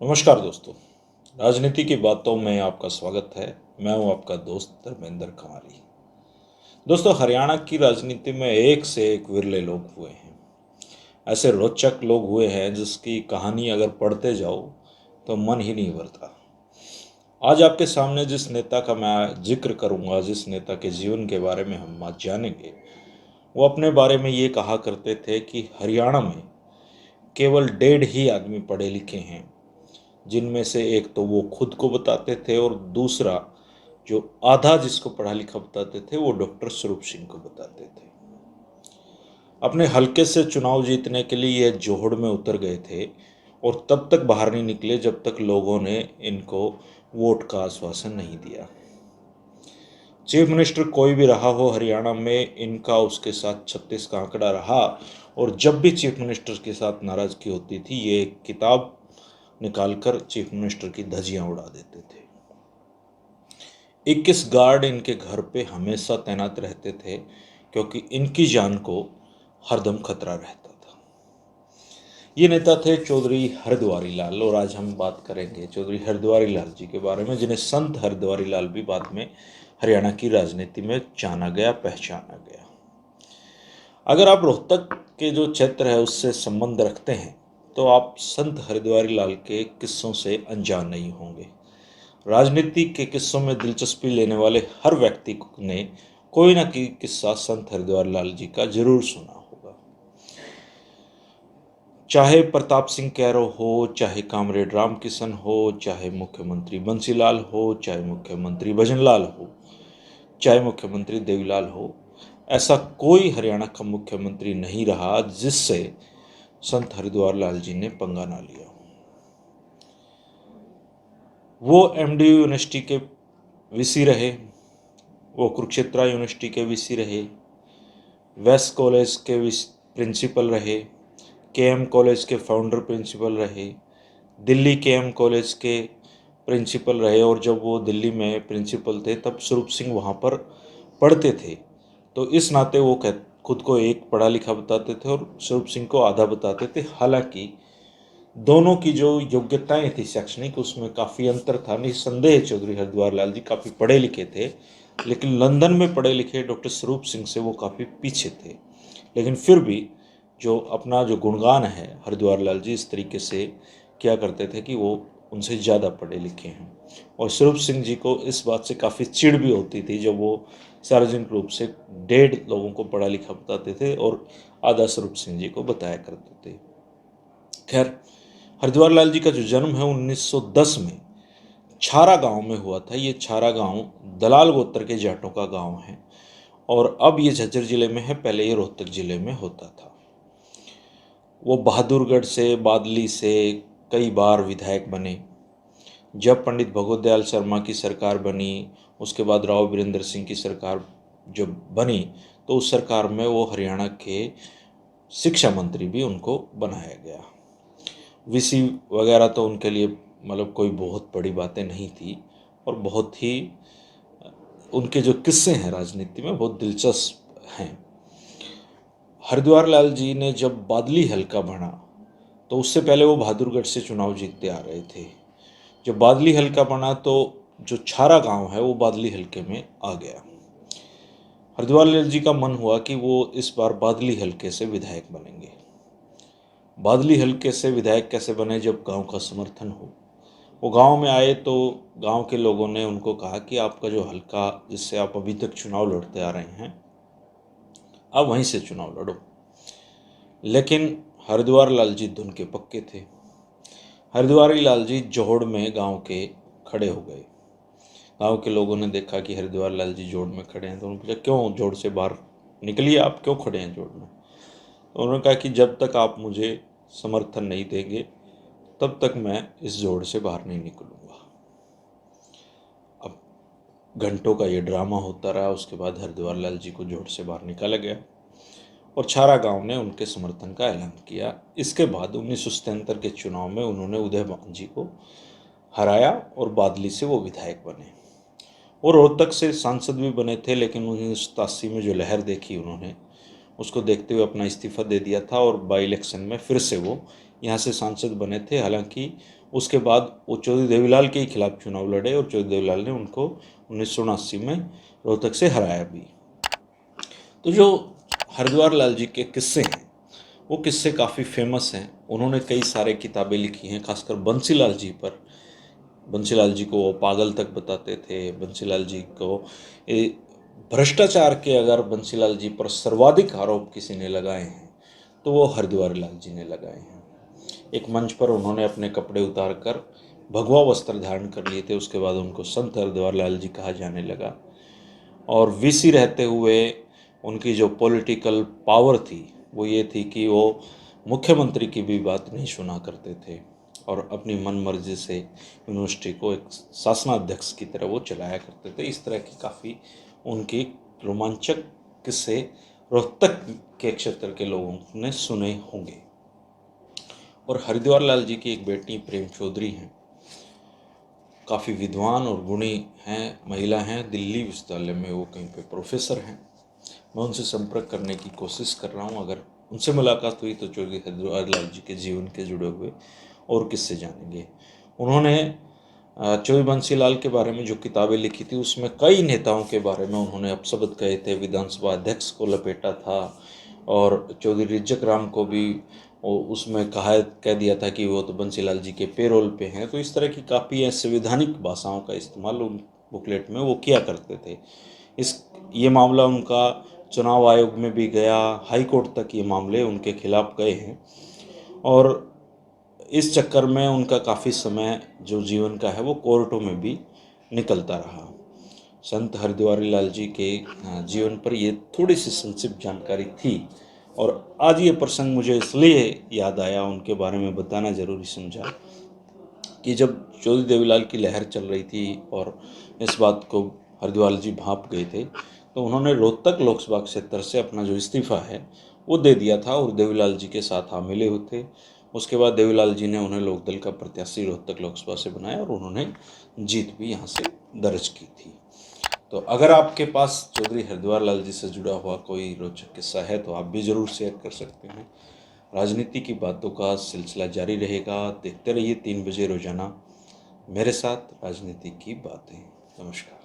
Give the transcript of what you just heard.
नमस्कार दोस्तों। राजनीति की बातों में आपका स्वागत है। मैं हूं आपका दोस्त धर्मेंद्र खमारी। दोस्तों, हरियाणा की राजनीति में एक से एक विरले लोग हुए हैं। ऐसे रोचक लोग हुए हैं जिसकी कहानी अगर पढ़ते जाओ तो मन ही नहीं भरता। आज आपके सामने जिस नेता का मैं जिक्र करूंगा, जिस नेता के जीवन के बारे में हम आज जानेंगे, वो अपने बारे में ये कहा करते थे कि हरियाणा में केवल 1.5 ही आदमी पढ़े लिखे हैं, जिनमें से एक तो वो खुद को बताते थे और दूसरा जो आधा जिसको पढ़ा लिखा बताते थे वो डॉक्टर स्वरूप सिंह को बताते थे। अपने हलके से चुनाव जीतने के लिए ये जोहड़ में उतर गए थे और तब तक बाहर नहीं निकले जब तक लोगों ने इनको वोट का आश्वासन नहीं दिया। चीफ मिनिस्टर कोई भी रहा हो हरियाणा में, इनका उसके साथ 36 का आंकड़ा रहा। और जब भी चीफ मिनिस्टर के साथ नाराजगी होती थी, ये एक किताब निकालकर चीफ मिनिस्टर की धज्जियां उड़ा देते थे। 21 गार्ड इनके घर पे हमेशा तैनात रहते थे, क्योंकि इनकी जान को हरदम खतरा रहता था। ये नेता थे चौधरी हरद्वारी लाल, और आज हम बात करेंगे चौधरी हरद्वारी लाल जी के बारे में, जिन्हें संत हरद्वारी लाल भी बाद में हरियाणा की राजनीति में जाना गया, पहचाना गया। अगर आप रोहतक के जो क्षेत्र है उससे संबंध रखते हैं तो आप संत हरद्वारी लाल के किस्सों से अनजान नहीं होंगे। राजनीति के किस्सों में दिलचस्पी लेने वाले हर व्यक्ति ने कोई ना कोई किस्सा संत हरद्वारी लाल जी का जरूर सुना होगा। चाहे प्रताप सिंह कैरो हो, चाहे कामरेड राम किशन हो, चाहे मुख्यमंत्री बंसीलाल हो, चाहे मुख्यमंत्री भजनलाल हो, चाहे मुख्यमंत्री देवीलाल हो, ऐसा कोई हरियाणा का मुख्यमंत्री नहीं रहा जिससे संत हरिद्वार लाल जी ने पंगा ना लिया। वो एमडीयू यूनिवर्सिटी के वीसी रहे, वो कुरुक्षेत्र यूनिवर्सिटी के वीसी रहे, वेस्ट कॉलेज के प्रिंसिपल रहे, केएम कॉलेज के फाउंडर प्रिंसिपल रहे, दिल्ली केएम कॉलेज के प्रिंसिपल रहे। और जब वो दिल्ली में प्रिंसिपल थे तब स्वरूप सिंह वहाँ पर पढ़ते थे, तो इस नाते वो खुद को एक पढ़ा लिखा बताते थे और स्वरूप सिंह को आधा बताते थे। हालांकि दोनों की जो योग्यताएं थी शैक्षणिक, उसमें काफ़ी अंतर था। निस्संदेह चौधरी हरद्वार लाल जी काफ़ी पढ़े लिखे थे, लेकिन लंदन में पढ़े लिखे डॉक्टर स्वरूप सिंह से वो काफ़ी पीछे थे। लेकिन फिर भी जो अपना जो गुणगान है हरद्वार लाल जी इस तरीके से किया करते थे कि वो उनसे ज़्यादा पढ़े लिखे हैं। और स्वरूप सिंह जी को इस बात से काफ़ी चिढ़ भी होती थी जब वो सार्वजनिक रूप से 1.5 लोगों को पढ़ा लिखा बताते थे और आधा स्वरूप सिंह जी को बताया करते थे। खैर, हरद्वार लाल जी का जो जन्म है 1910 में छारा गांव में हुआ था। ये छारा गांव दलाल गोत्र के जाटों का गांव है और अब ये झज्जर जिले में है, पहले ये रोहतक जिले में होता था। वो बहादुरगढ़ से, बादली से कई बार विधायक बने। जब पंडित भगवत दयाल शर्मा की सरकार बनी, उसके बाद राव वीरेंद्र सिंह की सरकार जब बनी, तो उस सरकार में वो हरियाणा के शिक्षा मंत्री भी उनको बनाया गया। वीसी वगैरह तो उनके लिए मतलब कोई बहुत बड़ी बातें नहीं थी, और बहुत ही उनके जो किस्से हैं राजनीति में बहुत दिलचस्प हैं। हरद्वार लाल जी ने जब बादली हल्का बना तो उससे पहले वो बहादुरगढ़ से चुनाव जीतते आ रहे थे। जब बादली हल्का बना तो जो छारा गांव है वो बादली हल्के में आ गया। हरद्वार लाल जी का मन हुआ कि वो इस बार बादली हल्के से विधायक बनेंगे। बादली हल्के से विधायक कैसे बने? जब गांव का समर्थन हो। वो गांव में आए तो गांव के लोगों ने उनको कहा कि आपका जो हल्का जिससे आप अभी तक चुनाव लड़ते आ रहे हैं, आप वहीं से चुनाव लड़ो। लेकिन हरद्वार लाल जी धुन के पक्के थे। हरद्वारी लाल जी जोहड़ में गांव के खड़े हो गए। गांव के लोगों ने देखा कि हरद्वार लाल जी जोड़ में खड़े हैं, तो उन्होंने पूछा क्यों जोड़ से बाहर निकलिए, आप क्यों खड़े हैं जोड़ में? तो उन्होंने कहा कि जब तक आप मुझे समर्थन नहीं देंगे तब तक मैं इस जोड़ से बाहर नहीं निकलूंगा। अब घंटों का ये ड्रामा होता रहा। उसके बाद हरद्वार लाल जी को जोड़ से बाहर निकाला गया और छारा गांव ने उनके समर्थन का ऐलान किया। इसके बाद 1977 के चुनाव में उन्होंने उदय मान जी को हराया और बादली से वो विधायक बने और रोहतक से सांसद भी बने थे। लेकिन 1987 में जो लहर देखी उन्होंने, उसको देखते हुए अपना इस्तीफ़ा दे दिया था और बाई इलेक्शन में फिर से वो यहाँ से सांसद बने थे। हालांकि उसके बाद वो चौधरी देवीलाल के ही खिलाफ चुनाव लड़े और चौधरी देवीलाल ने उनको 1979 में रोहतक से हराया भी। तो जो हरिद्वार लाल जी के किस्से हैं वो किस्से काफ़ी फेमस हैं। उन्होंने कई सारे किताबें लिखी हैं, खासकर बंसीलाल जी पर। बंसीलाल जी को वो पागल तक बताते थे। बंसीलाल जी को भ्रष्टाचार के अगर बंसीलाल जी पर सर्वाधिक आरोप किसी ने लगाए हैं तो वो हरिद्वार लाल जी ने लगाए हैं। एक मंच पर उन्होंने अपने कपड़े उतार कर भगवा वस्त्र धारण कर लिए थे। उसके बाद उनको संत हरिद्वार लाल जी कहा जाने लगा और वीसी रहते हुए उनकी जो पॉलिटिकल पावर थी वो ये थी कि वो मुख्यमंत्री की भी बात नहीं सुना करते थे और अपनी मन मर्जी से यूनिवर्सिटी को एक शासनाध्यक्ष की तरह वो चलाया करते थे। इस तरह की काफ़ी उनकी रोमांचक किस्से रोहतक के क्षेत्र के लोगों ने सुने होंगे। और हरिद्वार लाल जी की एक बेटी प्रेम चौधरी हैं, काफ़ी विद्वान और गुणी हैं, महिला हैं। दिल्ली विश्वविद्यालय में वो कहीं पे प्रोफेसर हैं। मैं उनसे संपर्क करने की कोशिश कर रहा हूँ। अगर उनसे मुलाकात हुई तो चौधरी हरिद्वार लाल जी के जीवन के जुड़े हुए और किस्से जानेंगे। उन्होंने चौधरी बंसीलाल के बारे में जो किताबें लिखी थी उसमें कई नेताओं के बारे में उन्होंने अपशब्द कहे थे। विधानसभा अध्यक्ष को लपेटा था और चौधरी रिज्जक राम को भी उसमें कह दिया था कि वो तो बंसीलाल जी के पेरोल पे हैं। तो इस तरह की काफ़ी संवैधानिक भाषाओं का इस्तेमाल उन बुकलेट में वो किया करते थे। ये मामला उनका चुनाव आयोग में भी गया, हाई कोर्ट तक ये मामले उनके खिलाफ गए हैं और इस चक्कर में उनका काफ़ी समय जो जीवन का है वो कोर्टों में भी निकलता रहा। संत हरिद्वारी लाल जी के जीवन पर ये थोड़ी सी संक्षिप्त जानकारी थी और आज ये प्रसंग मुझे इसलिए याद आया, उनके बारे में बताना ज़रूरी समझा कि जब चौधरी देवीलाल की लहर चल रही थी और इस बात को हरिद्वार जी भांप गए थे तो उन्होंने रोहतक लोकसभा क्षेत्र से अपना जो इस्तीफ़ा है वो दे दिया था और देवीलाल जी के साथ मिले हुए थे। उसके बाद देवीलाल जी ने उन्हें लोकदल का प्रत्याशी रोहतक लोकसभा से बनाया और उन्होंने जीत भी यहाँ से दर्ज की थी। तो अगर आपके पास चौधरी हरिद्वार लाल जी से जुड़ा हुआ कोई रोचक किस्सा है तो आप भी ज़रूर शेयर कर सकते हैं। राजनीति की बातों का सिलसिला जारी रहेगा। देखते रहिए 3 बजे रोजाना मेरे साथ राजनीति की बातें। नमस्कार।